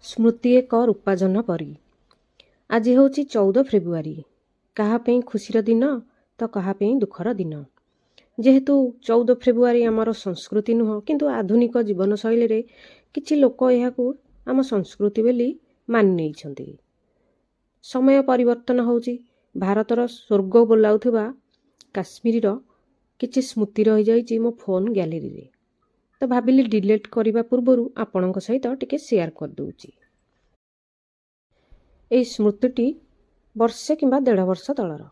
ସ୍ମୃତି ଏକ ରୂପାଜହ୍ନ ପରି। ଆଜି ହେଉଛି 14 ଫେବୃଆରୀ। କାହା ପାଇଁ ଖୁସିର ଦିନ ତ କାହା ପାଇଁ ଦୁଃଖର ଦିନ। ଯେହେତୁ 14 ଫେବୃଆରୀ ଆମର ସଂସ୍କୃତି ନୁହଁ, କିନ୍ତୁ ଆଧୁନିକ ଜୀବନଶୈଳୀରେ କିଛି ଲୋକ ଏହାକୁ ଆମ ସଂସ୍କୃତି ବୋଲି ମାନି ନେଇଛନ୍ତି। ସମୟ ପରିବର୍ତ୍ତନ ହେଉଛି। ଭାରତର ସ୍ୱର୍ଗ ବୋଲାଉଥିବା କାଶ୍ମୀରର କିଛି ସ୍ମୃତି ରହିଯାଇଛି ମୋ ଫୋନ୍ ଗ୍ୟାଲେରୀରେ। ତ ଭାବିଲି ଡିଲିଟ୍ କରିବା ପୂର୍ବରୁ ଆପଣଙ୍କ ସହିତ ଟିକେ ସେୟାର କରିଦେଉଛି। ଏହି ସ୍ମୃତିଟି ବର୍ଷେ କିମ୍ବା 1.5 ବର୍ଷ ତଳର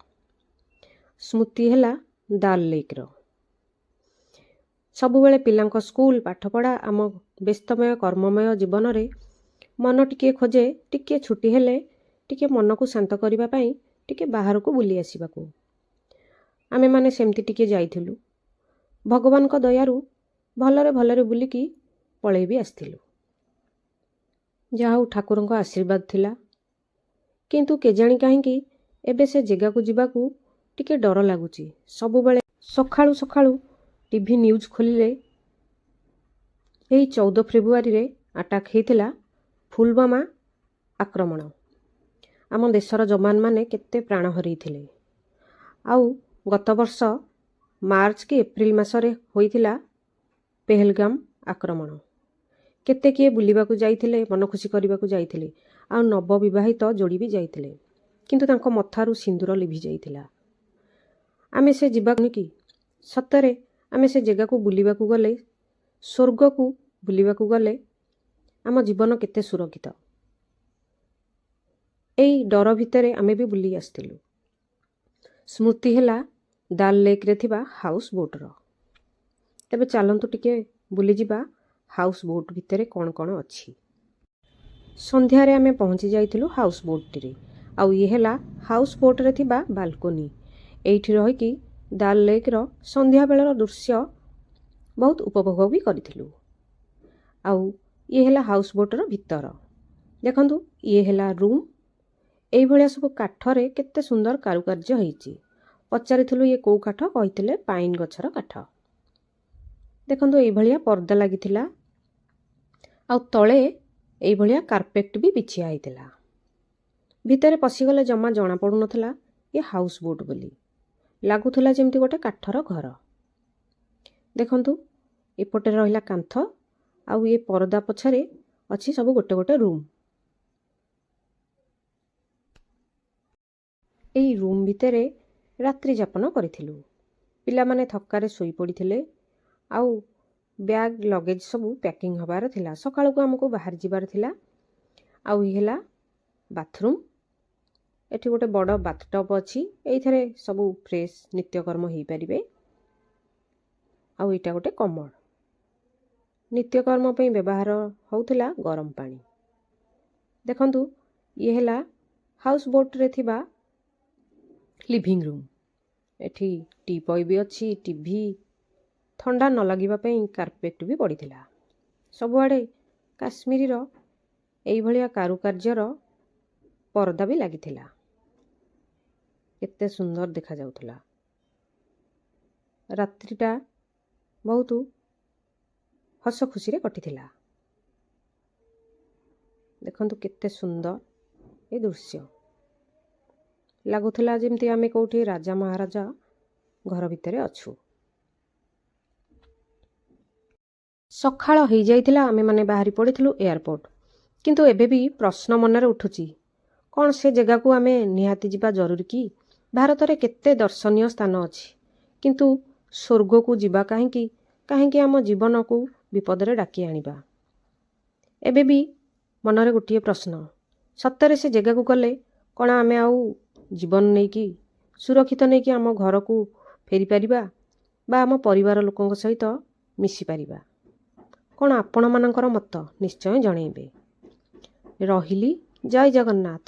ସ୍ମୃତି ହେଲା ଡାଲ୍ ଲେକ୍ର। ସବୁବେଳେ ପିଲାଙ୍କ ସ୍କୁଲ ପାଠପଢ଼ା, ଆମ ବ୍ୟସ୍ତମୟ କର୍ମମୟ ଜୀବନରେ ମନ ଟିକିଏ ଖୋଜେ ଟିକିଏ ଛୁଟି ହେଲେ ଟିକିଏ ମନକୁ ଶାନ୍ତ କରିବା ପାଇଁ ଟିକିଏ ବାହାରକୁ ବୁଲି ଆସିବାକୁ। ଆମେମାନେ ସେମିତି ଟିକିଏ ଯାଇଥିଲୁ। ଭଗବାନଙ୍କ ଦୟାରୁ ଭଲରେ ଭଲରେ ବୁଲିକି ପଳେଇ ବି ଆସିଥିଲୁ। ଯାହା ହଉ ଠାକୁରଙ୍କ ଆଶୀର୍ବାଦ ଥିଲା। କିନ୍ତୁ କେଜାଣି କାହିଁକି ଏବେ ସେ ଜାଗାକୁ ଯିବାକୁ ଟିକେ ଡର ଲାଗୁଛି। ସବୁବେଳେ ସକାଳୁ ସକାଳୁ ଟିଭି ନ୍ୟୁଜ୍ ଖୋଲିଲେ ଏହି 14 ଫେବୃଆରୀରେ ଆଟାକ୍ ହେଇଥିଲା ପୁଲୱାମା ଆକ୍ରମଣ। ଆମ ଦେଶର ଯବାନମାନେ କେତେ ପ୍ରାଣ ହରାଇଥିଲେ। ଆଉ ଗତ ବର୍ଷ ମାର୍ଚ୍ଚ କି ଏପ୍ରିଲ ମାସରେ ହୋଇଥିଲା ପେହେଲଗାମ ଆକ୍ରମଣ। କେତେ କିଏ ବୁଲିବାକୁ ଯାଇଥିଲେ, ମନ ଖୁସି କରିବାକୁ ଯାଇଥିଲେ। ଆଉ ନବବିବାହିତ ଯୋଡ଼ି ବି ଯାଇଥିଲେ, କିନ୍ତୁ ତାଙ୍କ ମଥାରୁ ସିନ୍ଦୁର ଲିଭି ଯାଇଥିଲା। ଆମେ ସେ ଯିବାନି କି? ସତରେ ଆମେ ସେ ଜାଗାକୁ ବୁଲିବାକୁ ଗଲେ, ସ୍ୱର୍ଗକୁ ବୁଲିବାକୁ ଗଲେ ଆମ ଜୀବନ କେତେ ସୁରକ୍ଷିତ। ଏଇ ଡର ଭିତରେ ଆମେ ବି ବୁଲି ଆସିଥିଲୁ। ସ୍ମୃତି ହେଲା ଡାଲ୍ ଲେକ୍ରେ ଥିବା ହାଉସ୍ ବୋଟ୍ର। ତେବେ ଚାଲନ୍ତୁ ଟିକେ ବୁଲିଯିବା ହାଉସ୍ ବୋଟ୍ ଭିତରେ କ'ଣ କ'ଣ ଅଛି। ସନ୍ଧ୍ୟାରେ ଆମେ ପହଞ୍ଚି ଯାଇଥିଲୁ ହାଉସ୍ ବୋଟ୍ଟିରେ। ଆଉ ଇଏ ହେଲା ହାଉସ୍ ବୋଟ୍ରେ ଥିବା ବାଲକୋନି। ଏଇଠି ରହିକି ଡାଲ୍ ଲେକ୍ର ସନ୍ଧ୍ୟାବେଳର ଦୃଶ୍ୟ ବହୁତ ଉପଭୋଗ ବି କରିଥିଲୁ। ଆଉ ଇଏ ହେଲା ହାଉସ୍ ବୋଟ୍ର ଭିତର। ଦେଖନ୍ତୁ, ଇଏ ହେଲା ରୁମ୍। ଏଇଭଳିଆ ସବୁ କାଠରେ କେତେ ସୁନ୍ଦର କାରୁକାର୍ଯ୍ୟ ହେଇଛି। ପଚାରିଥିଲୁ ଇଏ କେଉଁ କାଠ? କହିଥିଲେ ପାଇନ୍ ଗଛର କାଠ। ଦେଖନ୍ତୁ ଏଇଭଳିଆ ପର୍ଦ୍ଦା ଲାଗିଥିଲା। ଆଉ ତଳେ ଏଇଭଳିଆ କାର୍ପେଟ ବି ବିଛିଆ ହେଇଥିଲା। ଭିତରେ ପଶିଗଲେ ଜମା ଜଣାପଡ଼ୁନଥିଲା ଏ ହାଉସ୍ ବୋଟ୍ ବୋଲି। ଲାଗୁଥିଲା ଯେମିତି ଗୋଟେ କାଠର ଘର। ଦେଖନ୍ତୁ ଏପଟେ ରହିଲା କାନ୍ଥ, ଆଉ ଏ ପରଦା ପଛରେ ଅଛି ସବୁ ଗୋଟେ ଗୋଟେ ରୁମ୍। ଏଇ ରୁମ୍ ଭିତରେ ରାତ୍ରି ଯାପନ କରିଥିଲୁ। ପିଲାମାନେ ଥକାରେ ଶୋଇପଡ଼ିଥିଲେ। ଆଉ ବ୍ୟାଗ୍ ଲଗେଜ୍ ସବୁ ପ୍ୟାକିଂ ହେବାର ଥିଲା। ସକାଳକୁ ଆମକୁ ବାହାରି ଯିବାର ଥିଲା। ଆଉ ଇଏ ହେଲା ବାଥରୁମ୍। ଏଠି ଗୋଟେ ବଡ଼ ବାଥଟବ୍ ଅଛି। ଏଇଥିରେ ସବୁ ଫ୍ରେଶ୍ ନିତ୍ୟକର୍ମ ହେଇପାରିବେ। ଆଉ ଏଇଟା ଗୋଟେ କମୋଡ୍। ନିତ୍ୟକର୍ମ ପାଇଁ ବ୍ୟବହାର ହେଉଥିଲା ଗରମ ପାଣି। ଦେଖନ୍ତୁ ଇଏ ହେଲା ହାଉସ୍ ବୋଟ୍ରେ ଥିବା ଲିଭିଂ ରୁମ୍। ଏଠି ଟିପୟ ବି ଅଛି, ଟିଭି, ଥଣ୍ଡା ନ ଲାଗିବା ପାଇଁ କାର୍ପେଟ ବି ପଡ଼ିଥିଲା। ସବୁଆଡ଼େ କାଶ୍ମୀରର ଏଇଭଳିଆ କାରୁକାର୍ଯ୍ୟର ପରଦା ବି ଲାଗିଥିଲା। କେତେ ସୁନ୍ଦର ଦେଖାଯାଉଥିଲା। ରାତ୍ରିଟା ବହୁତ ହସ ଖୁସିରେ କଟିଥିଲା। ଦେଖନ୍ତୁ କେତେ ସୁନ୍ଦର ଏ ଦୃଶ୍ୟ। ଲାଗୁଥିଲା ଯେମିତି ଆମେ କେଉଁଠି ରାଜା ମହାରାଜା ଘର ଭିତରେ ଅଛୁ। ସକାଳ ହେଇଯାଇଥିଲା। ଆମେମାନେ ବାହାରି ପଡ଼ିଥିଲୁ ଏୟାରପୋର୍ଟ। କିନ୍ତୁ ଏବେ ବି ପ୍ରଶ୍ନ ମନରେ ଉଠୁଛି, କ'ଣ ସେ ଜାଗାକୁ ଆମେ ନିହାତି ଯିବା ଜରୁରୀ କି? ଭାରତରେ କେତେ ଦର୍ଶନୀୟ ସ୍ଥାନ ଅଛି, କିନ୍ତୁ ସ୍ୱର୍ଗକୁ ଯିବା କାହିଁକି? କାହିଁକି ଆମ ଜୀବନକୁ ବିପଦରେ ଡାକି ଆଣିବା? ଏବେ ବି ମନରେ ଗୋଟିଏ ପ୍ରଶ୍ନ, ସତରେ ସେ ଜାଗାକୁ ଗଲେ କ'ଣ ଆମେ ଆଉ ଜୀବନ ନେଇକି ସୁରକ୍ଷିତ ନେଇକି ଆମ ଘରକୁ ଫେରିପାରିବା ବା ଆମ ପରିବାର ଲୋକଙ୍କ ସହିତ ମିଶିପାରିବା? କ'ଣ ଆପଣମାନଙ୍କର ମତ ନିଶ୍ଚୟ ଜଣେଇବେ। ରହିଲି। ଜୟ ଜଗନ୍ନାଥ।